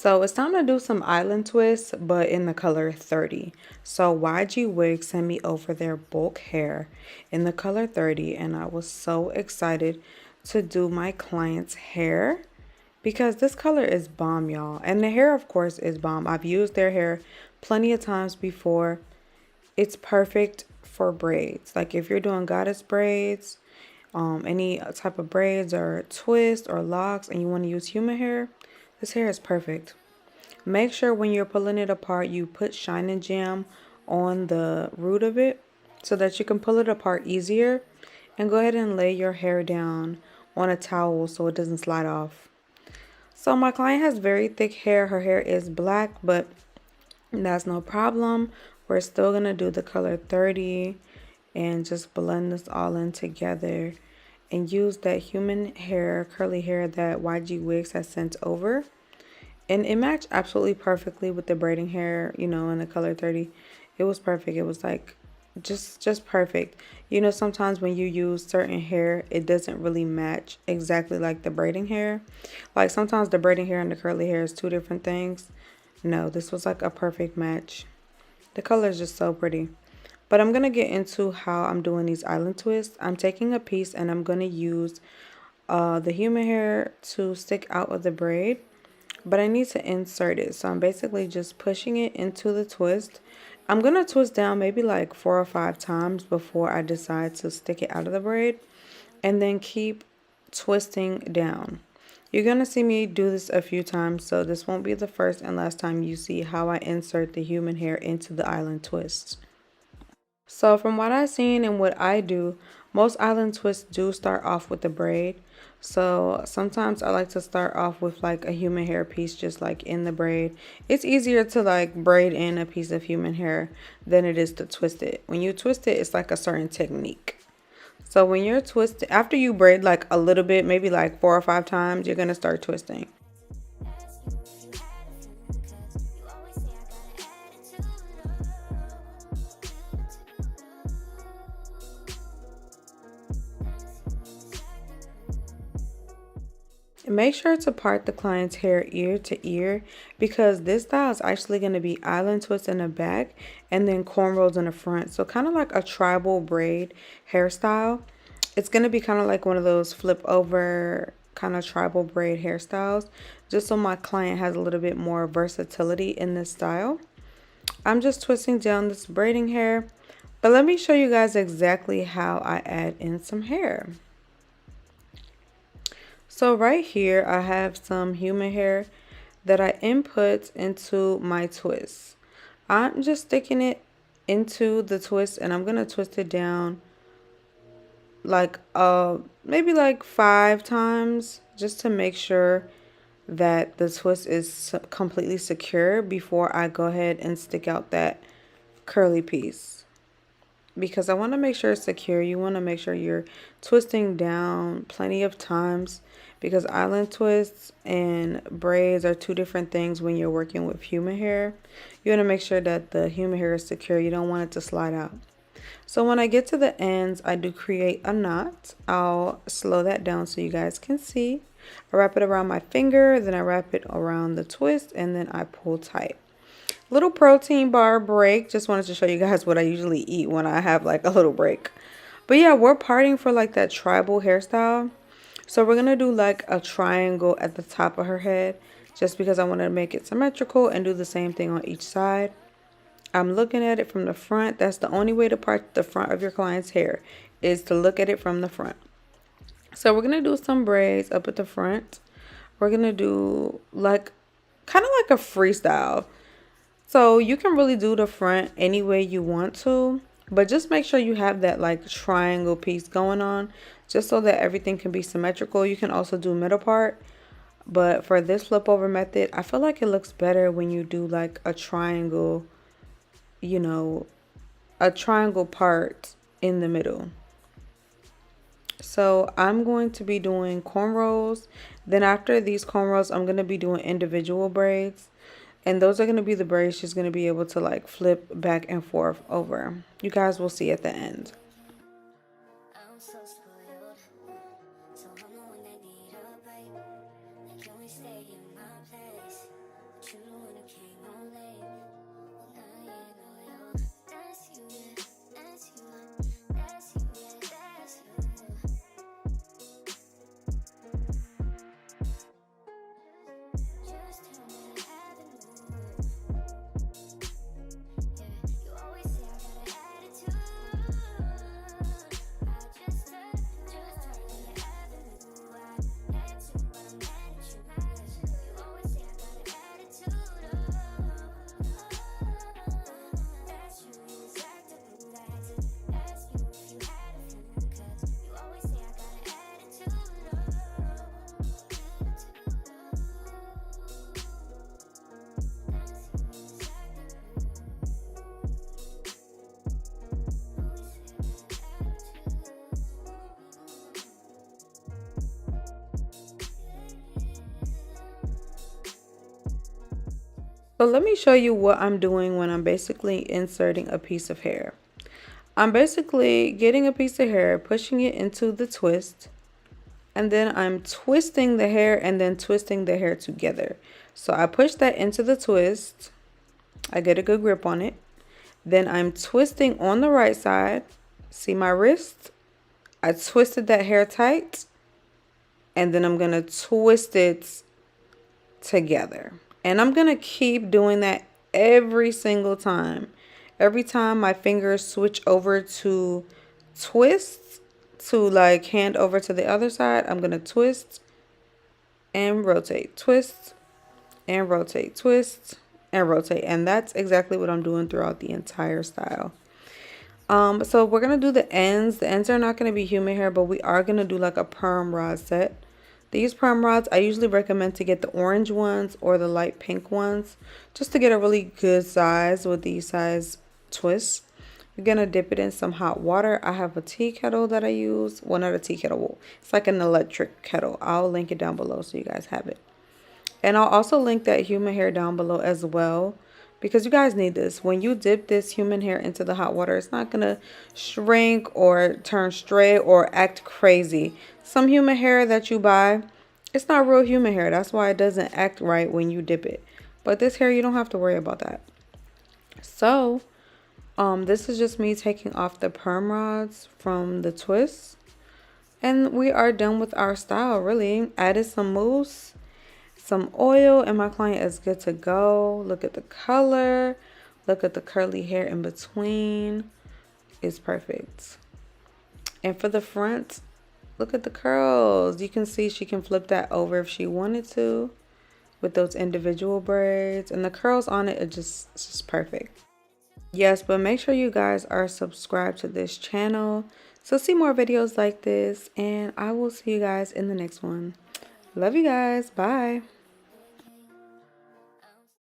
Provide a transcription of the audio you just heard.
So it's time to do some island twists, but in the color 30. So YG Wigs sent me over their bulk hair in the color 30, and I was so excited to do my client's hair because this color is bomb, y'all. And the hair, of course, is bomb. I've used their hair plenty of times before. It's perfect for braids. Like if you're doing goddess braids, any type of braids or twist or locks, and you want to use human hair, this hair is perfect. Make sure when you're pulling it apart, you put Shine and Jam on the root of it so that you can pull it apart easier. And go ahead and lay your hair down on a towel so it doesn't slide off. So my client has very thick hair. Her hair is black, but that's no problem. We're still going to do the color 30 and just blend this all in together and use that human hair, curly hair that YG Wigs has sent over. And it matched absolutely perfectly with the braiding hair, you know, in the color 30. It was perfect. It was like just perfect. You know, sometimes when you use certain hair, it doesn't really match exactly like the braiding hair. Like sometimes the braiding hair and the curly hair is two different things. No, this was like a perfect match. The color is just so pretty. But I'm going to get into how I'm doing these island twists. I'm taking a piece and I'm going to use the human hair to stick out of the braid. But I need to insert it. So I'm basically just pushing it into the twist. I'm going to twist down maybe like 4 or 5 times before I decide to stick it out of the braid. And then keep twisting down. You're going to see me do this a few times. So this won't be the first and last time you see how I insert the human hair into the island twist. So from what I've seen and what I do, most island twists do start off with the braid. So sometimes I like to start off with like a human hair piece just like in the braid. It's easier to like braid in a piece of human hair than it is to twist it. When you twist it, it's like a certain technique. So when you're twisting, after you braid like a little bit, maybe like 4 or 5 times, you're going to start twisting. Make sure to part the client's hair ear to ear because this style is actually going to be island twist in the back and then cornrows in the front. So kind of like a tribal braid hairstyle. It's going to be kind of like one of those flip over kind of tribal braid hairstyles, just so my client has a little bit more versatility in this style. I'm just twisting down this braiding hair, but let me show you guys exactly how I add in some hair. So right here, I have some human hair that I input into my twist. I'm just sticking it into the twist and I'm going to twist it down like maybe like 5 times just to make sure that the twist is completely secure before I go ahead and stick out that curly piece. Because I want to make sure it's secure. You want to make sure you're twisting down plenty of times because island twists and braids are two different things when you're working with human hair. You want to make sure that the human hair is secure. You don't want it to slide out. So when I get to the ends, I do create a knot. I'll slow that down so you guys can see. I wrap it around my finger, then I wrap it around the twist, and then I pull tight. Little protein bar break. Just wanted to show you guys what I usually eat when I have like a little break. But yeah, we're parting for like that tribal hairstyle. So we're going to do like a triangle at the top of her head just because I want to make it symmetrical and do the same thing on each side. I'm looking at it from the front. That's the only way to part the front of your client's hair is to look at it from the front. So we're going to do some braids up at the front. We're going to do like kind of like a freestyle. So you can really do the front any way you want to, but just make sure you have that like triangle piece going on just so that everything can be symmetrical. You can also do middle part, but for this flip over method, I feel like it looks better when you do like a triangle, you know, a triangle part in the middle. So I'm going to be doing cornrows. Then after these cornrows, I'm going to be doing individual braids. And those are going to be the braids she's going to be able to like flip back and forth over. You guys will see at the end. So let me show you what I'm doing when I'm basically inserting a piece of hair. I'm basically getting a piece of hair, pushing it into the twist, and then I'm twisting the hair and then twisting the hair together. So I push that into the twist. I get a good grip on it. Then I'm twisting on the right side. See my wrist? I twisted that hair tight, and then I'm gonna twist it together. And I'm gonna keep doing that every single time. Every time my fingers switch over to twist, to like hand over to the other side, I'm gonna twist and rotate, twist and rotate, twist and rotate. And that's exactly what I'm doing throughout the entire style. So we're gonna do the ends. The ends are not gonna be human hair, but we are gonna do like a perm rod set. These perm rods, I usually recommend to get the orange ones or the light pink ones, just to get a really good size with these size twists. You're gonna dip it in some hot water. I have a tea kettle that I use. Well, not a tea kettle. It's like an electric kettle. I'll link it down below so you guys have it. And I'll also link that human hair down below as well, because you guys need this. When you dip this human hair into the hot water, it's not gonna shrink or turn straight or act crazy. Some human hair that you buy, it's not real human hair. That's why it doesn't act right when you dip it. But this hair, you don't have to worry about that. So, this is just me taking off the perm rods from the twists. And we are done with our style, really. Added some mousse, some oil, and my client is good to go. Look at the color. Look at the curly hair in between. It's perfect. And for the front, look at the curls. You can see she can flip that over if she wanted to with those individual braids. And the curls on it are it's just perfect. Yes, but make sure you guys are subscribed to this channel so see more videos like this. And I will see you guys in the next one. Love you guys. Bye.